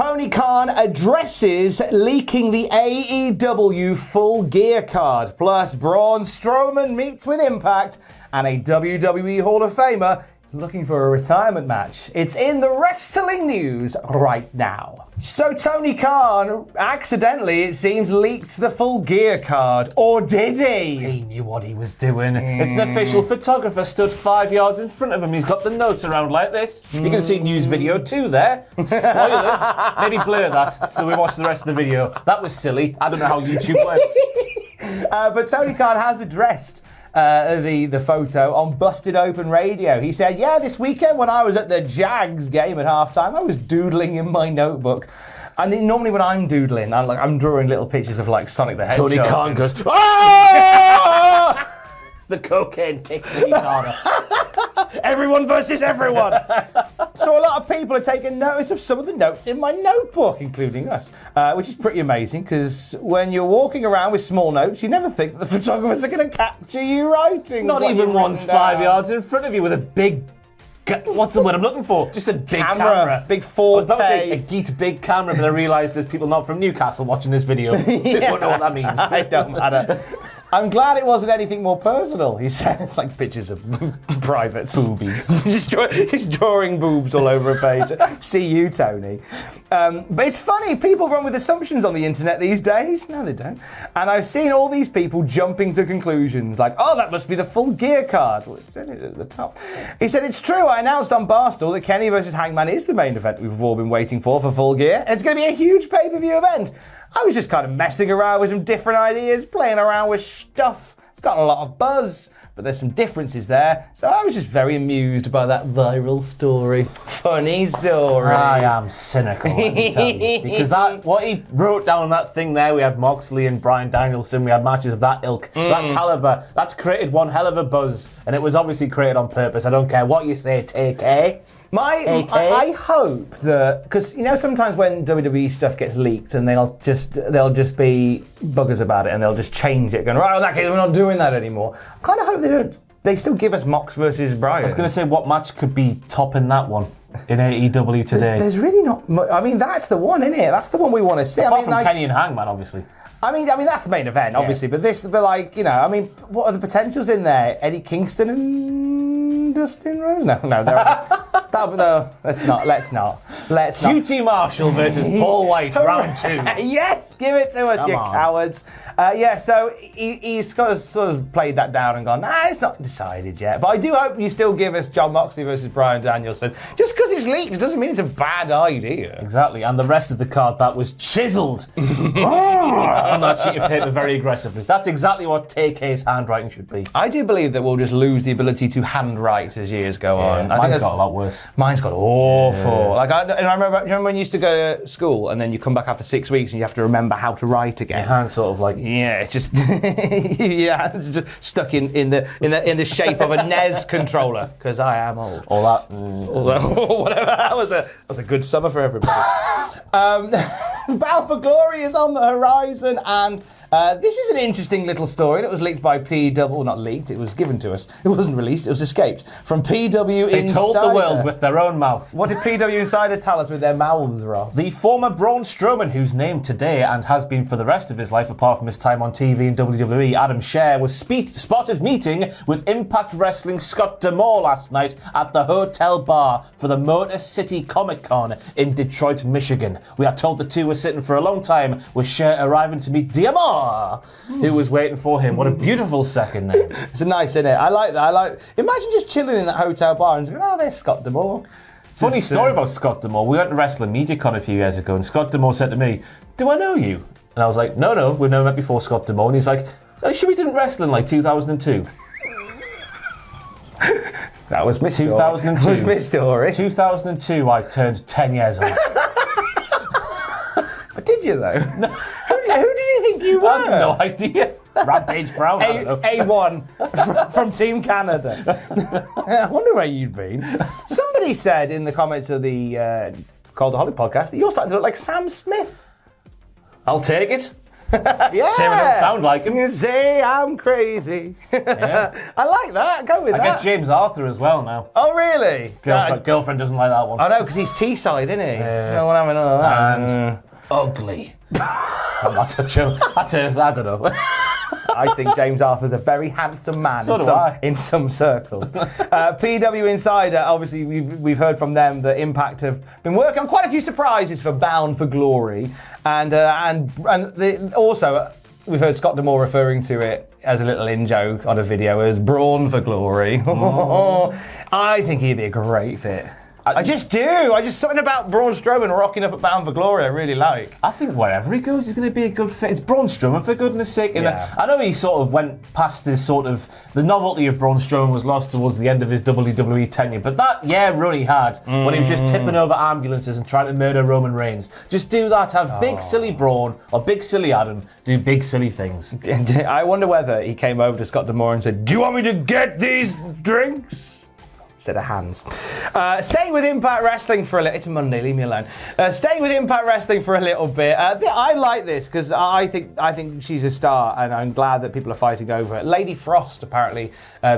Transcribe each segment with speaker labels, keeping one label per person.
Speaker 1: Tony Khan addresses leaking the AEW Full Gear card. Plus, Braun Strowman meets with Impact, and a WWE Hall of Famer is looking for a retirement match. It's in the wrestling news right now. So Tony Khan accidentally, it seems, leaked the Full Gear card. Or did he?
Speaker 2: He knew what he was doing. It's an official photographer stood 5 yards in front of him. He's got the notes around like this. You can see news video 2 there. Spoilers. Maybe blur that so we watch the rest of the video. That was silly. I don't know how YouTube works.
Speaker 1: But Tony Khan has addressed the photo on Busted Open Radio. He said, yeah, this weekend when I was at the Jags game at halftime, I was doodling in my notebook. And normally when I'm doodling, I'm drawing little pictures of like Sonic the Hedgehog.
Speaker 2: Tony Khan goes, ah! It's the cocaine kicks in his harder.
Speaker 1: Everyone versus everyone. So a lot of people are taking notice of some of the notes in my notebook, including us, which is pretty amazing because when you're walking around with small notes, you never think that the photographers are going to capture you writing.
Speaker 2: Not even one's 5 yards in front of you with a big... What's the word I'm looking for? Just a big camera.
Speaker 1: Big 4K.
Speaker 2: I was about to say a geeked big camera, but I realised there's people not from Newcastle watching this video. They won't know what that means.
Speaker 1: It don't matter. I'm glad it wasn't anything more personal, he said. It's like pictures of privates.
Speaker 2: Boobies.
Speaker 1: just drawing boobs all over a page. See you, Tony. But it's funny, people run with assumptions on the internet these days. No, they don't. And I've seen all these people jumping to conclusions like, oh, that must be the Full Gear card. Well, it said it at the top. He said, it's true, I announced on Barstool that Kenny versus Hangman is the main event we've all been waiting for Full Gear. And it's going to be a huge pay-per-view event. I was just kind of messing around with some different ideas, playing around with stuff. It's got a lot of buzz, but there's some differences there. So I was just very amused by that viral story. Funny story.
Speaker 2: I am cynical, let me tell you. Because what he wrote down on that thing there, we had Moxley and Bryan Danielson, we had matches of that ilk, that caliber. That's created one hell of a buzz, and it was obviously created on purpose. I don't care what you say, TK.
Speaker 1: I hope that, because you know sometimes when WWE stuff gets leaked and they'll just be buggers about it and they'll just change it, going, right, in that case we're not doing that anymore. I kind of hope they still give us Mox versus Bryan.
Speaker 2: I was going to say, what match could be topping that one in AEW today?
Speaker 1: There's really not much. I mean, that's the one, isn't it? That's the one we want to see.
Speaker 2: Apart from Kenny and Hangman, obviously.
Speaker 1: I mean that's the main event, obviously, but like, you know, I mean, what are the potentials in there? Eddie Kingston and Dustin Rhodes? No, let's not.
Speaker 2: QT Marshall versus Paul White, round 2.
Speaker 1: Yes, give it to us, cowards. So he's sort of played that down and gone, nah, it's not decided yet. But I do hope you still give us Jon Moxley versus Bryan Danielson. Just because it's leaked, it doesn't mean it's a bad idea.
Speaker 2: Exactly, and the rest of the card that was chiseled on that sheet of paper very aggressively. That's exactly what TK's handwriting should be.
Speaker 1: I do believe that we'll just lose the ability to handwrite as years go on.
Speaker 2: Mine's got a lot worse.
Speaker 1: Mine's got awful. Like I remember when you used to go to school and then you come back after 6 weeks and you have to remember how to write again.
Speaker 2: Your hand's sort of like
Speaker 1: it's just it's just stuck in the shape of a NES controller because I am old.
Speaker 2: All that.
Speaker 1: Whatever. That was a good summer for everybody. Battle for Glory is on the horizon, and this is an interesting little story that was leaked by PW. Well, not leaked, it was given to us. It wasn't released, it was escaped from PW
Speaker 2: They
Speaker 1: Insider.
Speaker 2: told the world with their own mouth.
Speaker 1: What did PW Insider tell us with their mouths, Ross?
Speaker 2: The former Braun Strowman, who's named today and has been for the rest of his life, apart from his time on TV in WWE, Adam Scherr, was spotted meeting with Impact Wrestling Scott D'Amore last night at the hotel bar for the Motor City Comic Con in Detroit, Michigan. We are told the two were sitting for a long time, with Scherr arriving to meet D'Amore, who was waiting for him. What a beautiful second name.
Speaker 1: It's nice, isn't it? I like that. Imagine just chilling in that hotel bar and going, oh, there's Scott D'Amore.
Speaker 2: Funny story about Scott D'Amore. We went to Wrestling Media Con a few years ago, and Scott D'Amore said to me, do I know you? And I was like, no, we've never met before, Scott D'Amore. And he's like, are you sure we didn't wrestle in like 2002?
Speaker 1: That was my
Speaker 2: 2002.
Speaker 1: That was my story.
Speaker 2: 2002, I turned 10 years old.
Speaker 1: But did you, though? No. Who did you think you were?
Speaker 2: I have no idea. Rampage Brown.
Speaker 1: A1 from Team Canada. I wonder where you'd been. Somebody said in the comments of the Cultaholic podcast that you're starting to look like Sam Smith.
Speaker 2: I'll take it.
Speaker 1: Yeah.
Speaker 2: Same don't sound like him.
Speaker 1: You say I'm crazy.
Speaker 2: Yeah.
Speaker 1: I like that. Go with
Speaker 2: I
Speaker 1: that.
Speaker 2: get James Arthur as well now.
Speaker 1: Oh, really?
Speaker 2: Girlfriend doesn't like that one.
Speaker 1: I know, because he's Teesside, isn't he?
Speaker 2: Yeah.
Speaker 1: No one having none of that.
Speaker 2: And ugly. That's a joke. I don't know.
Speaker 1: I think James Arthur's a very handsome man
Speaker 2: So do I.
Speaker 1: in some circles. PW Insider, obviously, we've heard from them that Impact have been working on quite a few surprises for Bound for Glory, and also we've heard Scott D'Amore referring to it as a little in-joke on a video as Braun for Glory. I think he'd be a great fit. I just do. Something about Braun Strowman rocking up at Bound for Glory I really like.
Speaker 2: I think wherever he goes, he's going to be a good fit. It's Braun Strowman, for goodness sake. And
Speaker 1: Yeah.
Speaker 2: I know he sort of went past this sort of... The novelty of Braun Strowman was lost towards the end of his WWE tenure. But that run he had when he was just tipping over ambulances and trying to murder Roman Reigns. Just do that. Have big silly Braun or big silly Adam do big silly things.
Speaker 1: I wonder whether he came over to Scott D'Amore and said, "Do you want me to get these drinks?" Instead of hands. Staying with Impact Wrestling for a little... It's a Monday, leave me alone. Staying with Impact Wrestling for a little bit. I like this because I think she's a star and I'm glad that people are fighting over it. Lady Frost apparently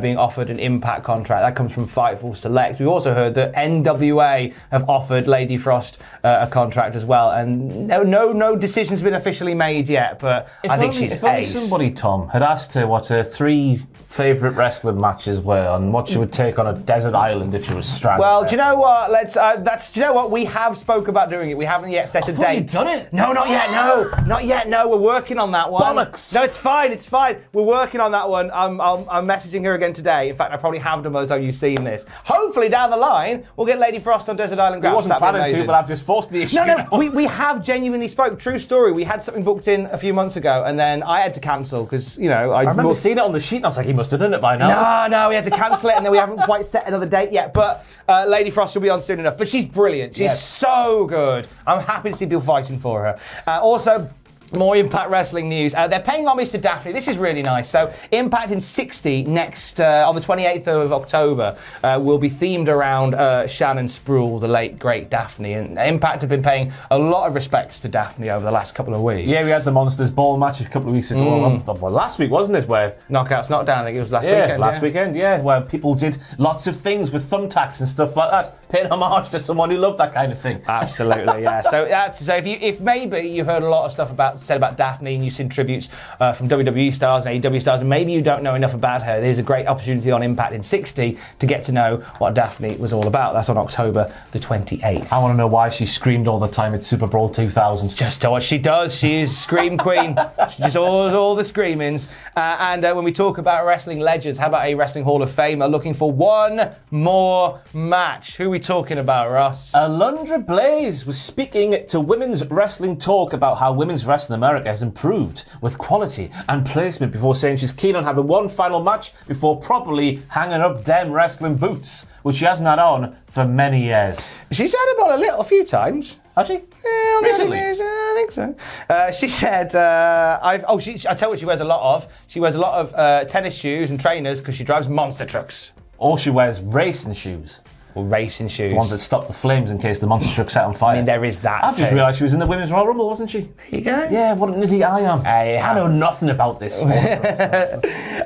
Speaker 1: being offered an Impact contract. That comes from Fightful Select. We've also heard that NWA have offered Lady Frost a contract as well. And no decision's been officially made yet, but I think she's
Speaker 2: If only
Speaker 1: ace.
Speaker 2: somebody, Tom, had asked her what her 3 favourite wrestling matches were and what she would take on a desert island if she was stranded.
Speaker 1: Well, do you know what? Do you know what? We have spoke about doing it. We haven't yet set a
Speaker 2: thought
Speaker 1: date.
Speaker 2: you'd done it.
Speaker 1: No, not yet. No, not yet. No, we're working on that one.
Speaker 2: Bollocks.
Speaker 1: No, it's fine. It's fine. We're working on that one. I'm messaging her again today. In fact, I probably have done by the time you've seen this. Hopefully, down the line, we'll get Lady Frost on Desert Island Grounds.
Speaker 2: I wasn't planning to, but I've just forced the issue.
Speaker 1: No, we have genuinely spoke. True story. We had something booked in a few months ago, and then I had to cancel because I
Speaker 2: remember seeing it on the sheet and I was like, he must have done it by now.
Speaker 1: No, we had to cancel it, and then we haven't quite set another date yet. But Lady Frost will be on soon enough. But she's brilliant. She's so good. I'm happy to see people fighting for her. Also, more Impact Wrestling news. They're paying homage to Daphne. This is really nice. So, Impact in 60 next on the 28th of October will be themed around Shannon Spruill, the late great Daphne. And Impact have been paying a lot of respects to Daphne over the last couple of weeks.
Speaker 2: Yeah, we had the Monsters Ball match a couple of weeks ago. Well, last week, wasn't it? Where
Speaker 1: Knockouts, Knockdown. I think it was last weekend.
Speaker 2: Last weekend, where people did lots of things with thumbtacks and stuff like that, paying homage to someone who loved that kind of thing.
Speaker 1: Absolutely, yeah. So if maybe you've heard a lot of stuff said about Daphne and you've seen tributes from WWE stars and AEW stars, and maybe you don't know enough about her, there's a great opportunity on Impact in 60 to get to know what Daphne was all about. That's on October the 28th.
Speaker 2: I want to know why she screamed all the time at Super Bowl 2000.
Speaker 1: Just what she does. She is Scream Queen. She just all the screamings. And when we talk about wrestling legends, how about a Wrestling Hall of Famer looking for one more match? Who are we talking about, Ross?
Speaker 2: Alundra Blaze was speaking to Women's Wrestling Talk about how women's wrestling in America has improved with quality and placement before saying she's keen on having one final match before properly hanging up dem wrestling boots, which she hasn't had on for many years.
Speaker 1: She's had them on a few times.
Speaker 2: Has she?
Speaker 1: Yeah,
Speaker 2: Recently?
Speaker 1: I think so. She said, I tell you what she wears a lot of. She wears a lot of tennis shoes and trainers because she drives monster trucks.
Speaker 2: Or she wears racing shoes.
Speaker 1: Or racing shoes.
Speaker 2: The ones that stop the flames in case the monster truck set on fire.
Speaker 1: I mean, there is that.
Speaker 2: I've just realised she was in the Women's Royal Rumble, wasn't she?
Speaker 1: There you go.
Speaker 2: Yeah, what an idiot I am. I know nothing about this sport.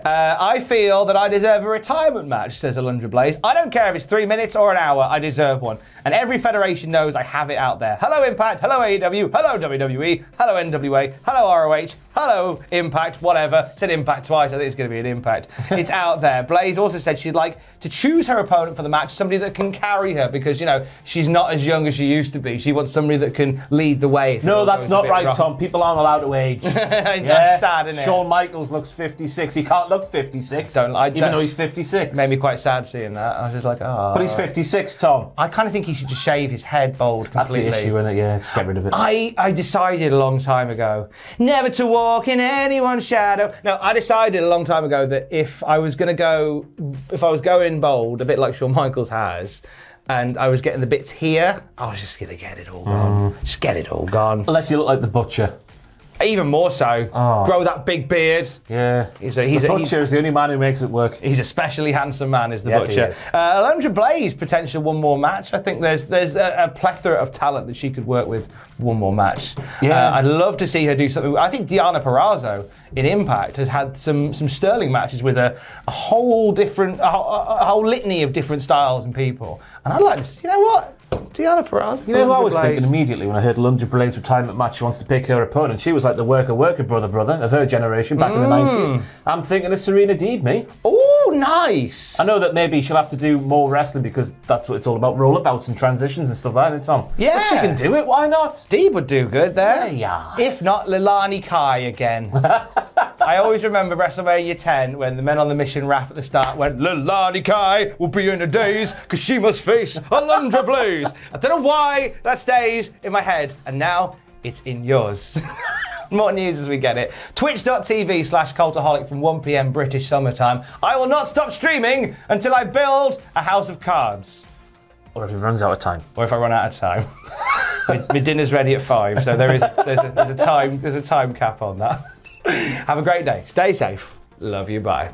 Speaker 1: I feel that I deserve a retirement match, says Alundra Blaze. I don't care if it's 3 minutes or an hour, I deserve one. And every federation knows I have it out there. Hello Impact, hello AEW, hello WWE, hello NWA, hello ROH, hello Impact, whatever. Said Impact twice, I think it's going to be an Impact. It's out there. Blaze also said she'd like to choose her opponent for the match, somebody that can carry her, because, she's not as young as she used to be. She wants somebody that can lead the way.
Speaker 2: No, that's not right, Tom. People aren't allowed to age.
Speaker 1: That's sad, isn't it?
Speaker 2: Shawn Michaels looks 56. He can't look 56, even though he's 56.
Speaker 1: Made me quite sad seeing that. I was just like, oh.
Speaker 2: But he's 56, Tom.
Speaker 1: I kind of think he should just shave his head bald completely.
Speaker 2: That's the issue, isn't it? Yeah, just get rid of it.
Speaker 1: I decided a long time ago never to walk in anyone's shadow. No, I decided a long time ago that if I was going bald, a bit like Shawn Michaels has, and I was getting the bits here, I was just going to get it all gone. Just get it all gone.
Speaker 2: Unless you look like the Butcher.
Speaker 1: Even more so. Grow that big beard.
Speaker 2: Yeah. The Butcher is the only man who makes it work.
Speaker 1: He's a specially handsome man, is the
Speaker 2: Yes,
Speaker 1: Butcher.
Speaker 2: he is.
Speaker 1: Alundra Blaze, potential one more match. I think there's a plethora of talent that she could work with one more match.
Speaker 2: Yeah.
Speaker 1: I'd love to see her do something. I think Deonna Purrazzo in Impact has had some sterling matches with a whole litany of different styles and people. And I'd like to see, you know what? Deonna Purrazzo.
Speaker 2: You know who I was thinking immediately when I heard Alundra Blaze's retirement match, she wants to pick her opponent. She was like the worker brother of her generation back in the 90s. I'm thinking of Serena Deeb, me.
Speaker 1: Oh, nice.
Speaker 2: I know that maybe she'll have to do more wrestling because that's what it's all about, rollouts and transitions and stuff like that, Tom.
Speaker 1: Yeah.
Speaker 2: But she can do it, why not?
Speaker 1: Deeb would do good there.
Speaker 2: Yeah.
Speaker 1: If not, Leilani Kai again. I always remember WrestleMania 10 when the Men on the Mission rap at the start went, Leilani Kai will be in a daze because she must face Alundra Blaze. I don't know why that stays in my head, and now it's in yours. More news as we get it. Twitch.tv/Cultaholic from 1 p.m. British summertime. I will not stop streaming until I build a house of cards.
Speaker 2: Or if it runs out of time.
Speaker 1: Or if I run out of time. My dinner's ready at 5, so there's a time cap on that. Have a great day. Stay safe. Love you. Bye.